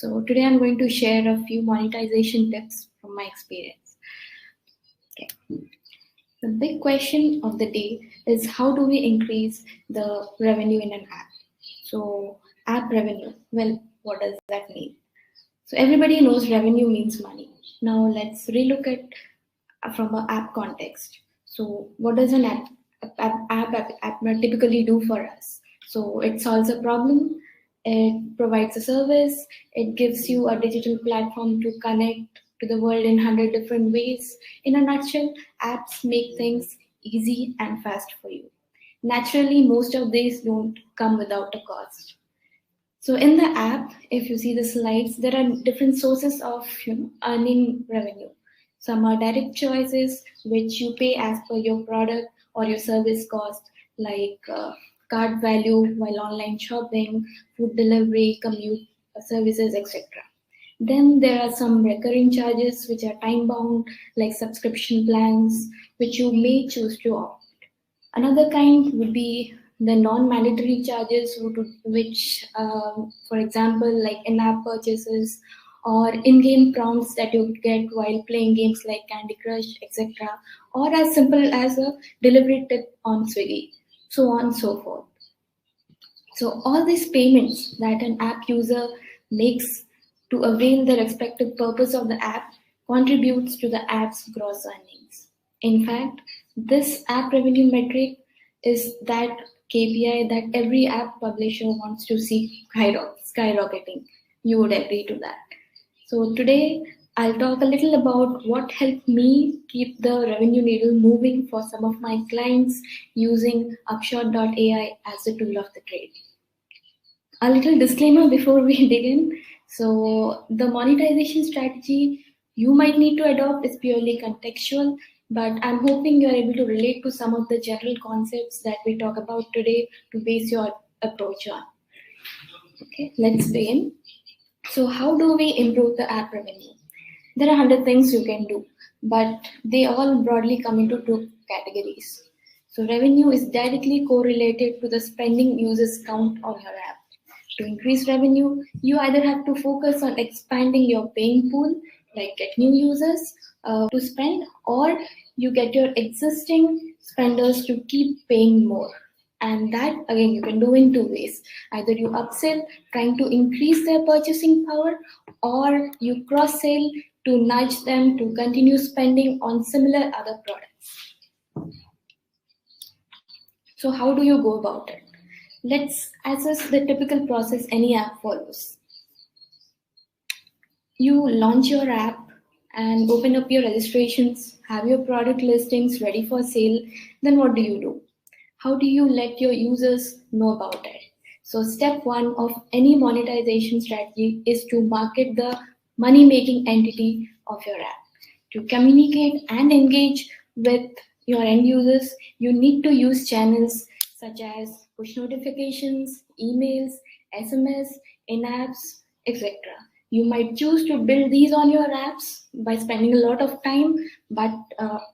So today I'm going to share a few monetization tips from my experience. Okay. The big question of the day is how do we increase the revenue in an app? So app revenue, well, what does that mean? So everybody knows revenue means money. Now let's relook at from an app context. So what does an app typically do for us? So it solves a problem, it provides a service, it gives you a digital platform to connect to the world in 100 different ways. In a nutshell, apps make things easy and fast for you. Naturally, most of these don't come without a cost. So in the app, if you see the slides, there are different sources of earning revenue. Some are direct choices, which you pay as per your product or your service cost, like card value while online shopping, food delivery, commute services, etc. Then there are some recurring charges which are time bound, like subscription plans, which you may choose to opt. Another kind would be the non-mandatory charges, which, for example, like in-app purchases or in-game prompts that you get while playing games like Candy Crush, etc., or as simple as a delivery tip on Swiggy, so on and so forth. So all these payments that an app user makes to avail the respective purpose of the app contributes to the app's gross earnings. In fact, this app revenue metric is that KPI that every app publisher wants to see skyrocketing. You would agree to that. So today I'll talk a little about what helped me keep the revenue needle moving for some of my clients using Upshot.ai as a tool of the trade. A little disclaimer before we begin. So the monetization strategy you might need to adopt is purely contextual, but I'm hoping you're able to relate to some of the general concepts that we talk about today to base your approach on. Okay, let's begin. So how do we improve the app revenue? There are 100 things you can do, but they all broadly come into two categories. So revenue is directly correlated to the spending users count on your app. To increase revenue, you either have to focus on expanding your paying pool, like get new users to spend, or you get your existing spenders to keep paying more. And that again you can do in two ways. Either you upsell, trying to increase their purchasing power, or you cross sell to nudge them to continue spending on similar other products. So how do you go about it? Let's assess the typical process any app follows. You launch your app and open up your registrations, have your product listings ready for sale. Then what do? How do you let your users know about it? So step one of any monetization strategy is to market the money-making entity of your app. To communicate and engage with your end users, you need to use channels such as push notifications, emails, SMS, in-apps, etc. You might choose to build these on your apps by spending a lot of time, but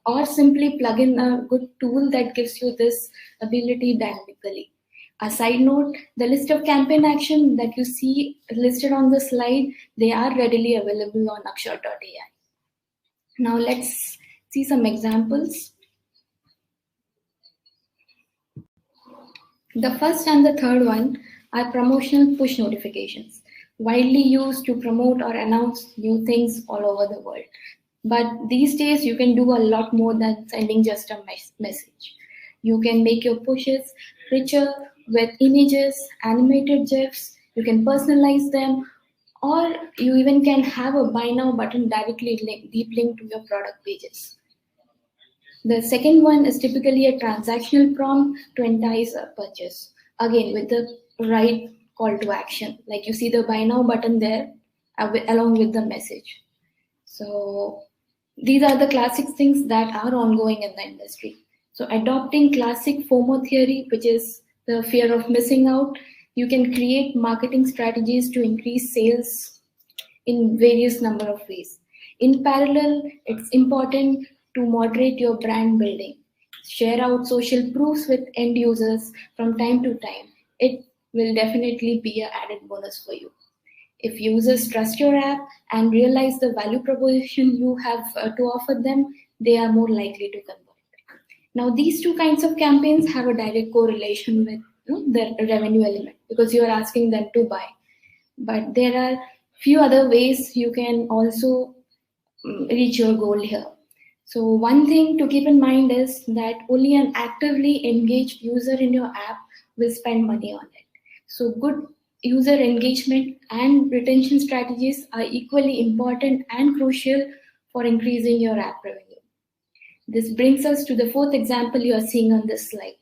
or simply plug in a good tool that gives you this ability dynamically. A side note, the list of campaign action that you see listed on the slide, they are readily available on Upshot.ai. Now let's see some examples. The first and the third one are promotional push notifications, widely used to promote or announce new things all over the world. But these days you can do a lot more than sending just a message. You can make your pushes richer with images, animated GIFs, you can personalize them, or you even can have a buy now button directly deep link to your product pages. The second one is typically a transactional prompt to entice a purchase. Again, with the right call to action. Like you see the buy now button there along with the message. So these are the classic things that are ongoing in the industry. So adopting classic FOMO theory, which is the fear of missing out, you can create marketing strategies to increase sales in various number of ways. In parallel, it's important to moderate your brand building. Share out social proofs with end users from time to time. It will definitely be an added bonus for you. If users trust your app and realize the value proposition you have to offer them, they are more likely to convert. Now, these two kinds of campaigns have a direct correlation with the revenue element because you are asking them to buy. But there are few other ways you can also reach your goal here. So one thing to keep in mind is that only an actively engaged user in your app will spend money on it. So good user engagement and retention strategies are equally important and crucial for increasing your app revenue. This brings us to the fourth example you are seeing on this slide.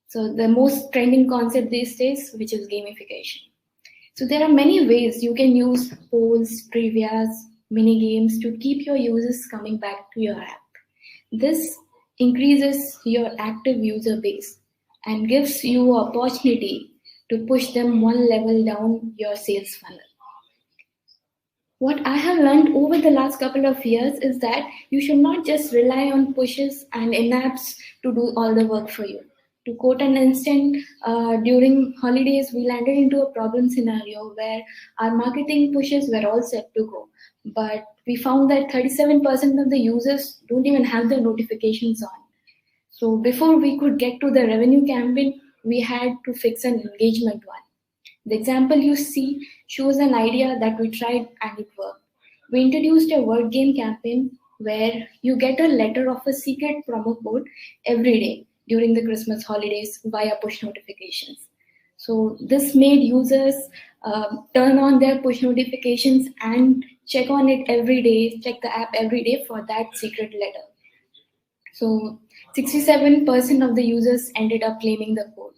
So the most trending concept these days, which is gamification. So there are many ways you can use polls, trivias, mini games to keep your users coming back to your app. This increases your active user base and gives you an opportunity to push them one level down your sales funnel. What I have learned over the last couple of years is that you should not just rely on pushes and in-apps to do all the work for you. To quote an instant, during holidays, we landed into a problem scenario where our marketing pushes were all set to go. But we found that 37% of the users don't even have their notifications on. So before we could get to the revenue campaign, we had to fix an engagement one. The example you see shows an idea that we tried and it worked. We introduced a word game campaign where you get a letter of a secret promo code every day during the Christmas holidays via push notifications. So this made users turn on their push notifications and check on it every day, check the app every day for that secret letter. So 67% of the users ended up claiming the code.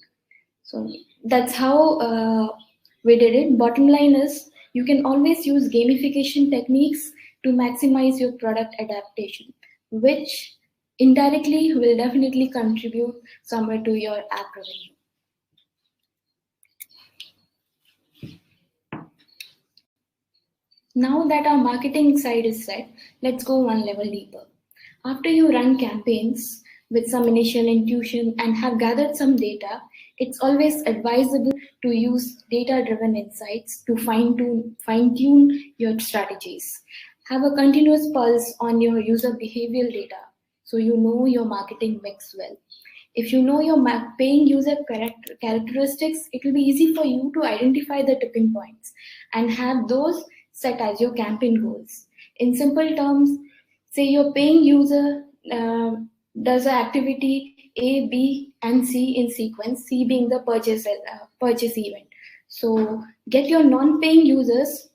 So that's how we did it. Bottom line is you can always use gamification techniques to maximize your product adaptation, which indirectly will definitely contribute somewhere to your app revenue. Now that our marketing side is set, let's go one level deeper. After you run campaigns with some initial intuition and have gathered some data, it's always advisable to use data-driven insights to fine-tune your strategies. Have a continuous pulse on your user behavioral data so you know your marketing mix well. If you know your paying user characteristics, it will be easy for you to identify the tipping points and have those set as your campaign goals. In simple terms, say your paying user does an activity A, B, and C in sequence, C being the purchase event. So get your non-paying users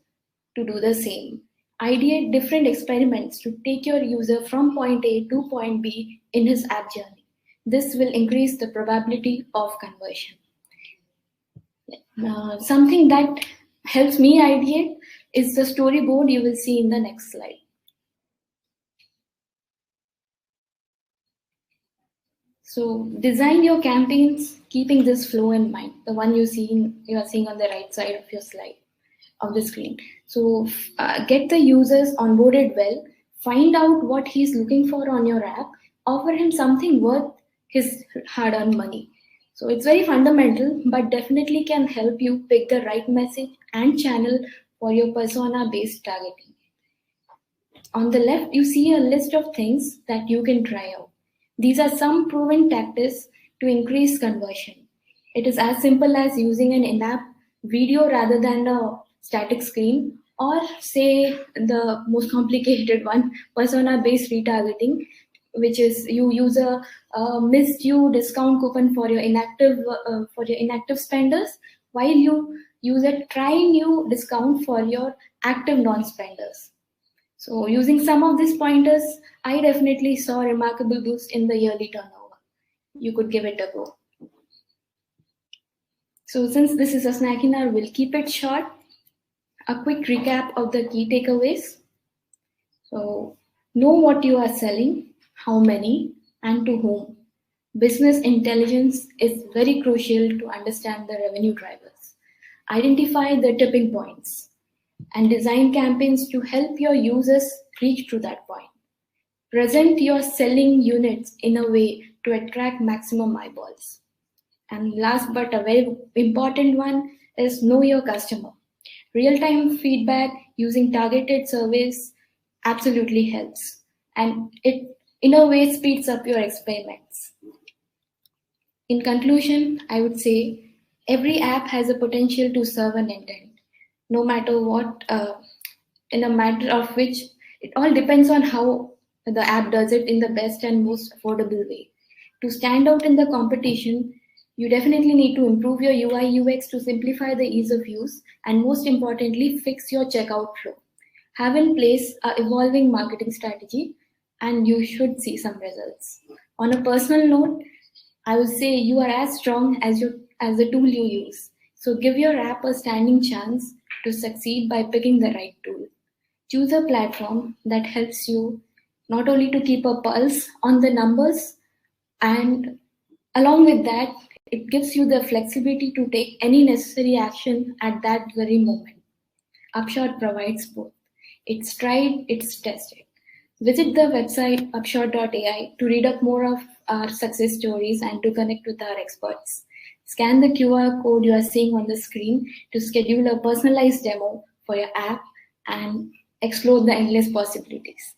to do the same. Ideate different experiments to take your user from point A to point B in his app journey. This will increase the probability of conversion. Something that helps me ideate is the storyboard you will see in the next slide. So design your campaigns keeping this flow in mind, the one you are seeing on the right side of your slide of the screen. So get the users onboarded well, find out what he's looking for on your app, offer him something worth his hard-earned money. So it's very fundamental, but definitely can help you pick the right message and channel for your persona-based targeting. On the left, you see a list of things that you can try out. These are some proven tactics to increase conversion. It is as simple as using an in-app video rather than a static screen, or say the most complicated one, persona-based retargeting, which is you use a missed you discount coupon for your inactive spenders, while you use a try new discount for your active non-spenders. So using some of these pointers, I definitely saw a remarkable boost in the yearly turnover. You could give it a go. So since this is a snacking hour, we'll keep it short. A quick recap of the key takeaways. So know what you are selling, how many, and to whom. Business intelligence is very crucial to understand the revenue drivers. Identify the tipping points and design campaigns to help your users reach to that point. Present your selling units in a way to attract maximum eyeballs. And last but a very important one is know your customer. Real-time feedback using targeted surveys absolutely helps, and it in a way speeds up your experiments. In conclusion, I would say every app has a potential to serve an intent, no matter what, in a matter of which it all depends on how the app does it in the best and most affordable way. To stand out in the competition, you definitely need to improve your UI UX to simplify the ease of use and most importantly, fix your checkout flow. Have in place a evolving marketing strategy and you should see some results. On a personal note, I would say you are as strong as the tool you use. So give your app a standing chance to succeed by picking the right tool. Choose a platform that helps you not only to keep a pulse on the numbers, and along with that, it gives you the flexibility to take any necessary action at that very moment. Upshot provides both. It's tried, it's tested. Visit the website Upshot.ai to read up more of our success stories and to connect with our experts. Scan the QR code you are seeing on the screen to schedule a personalized demo for your app and explore the endless possibilities.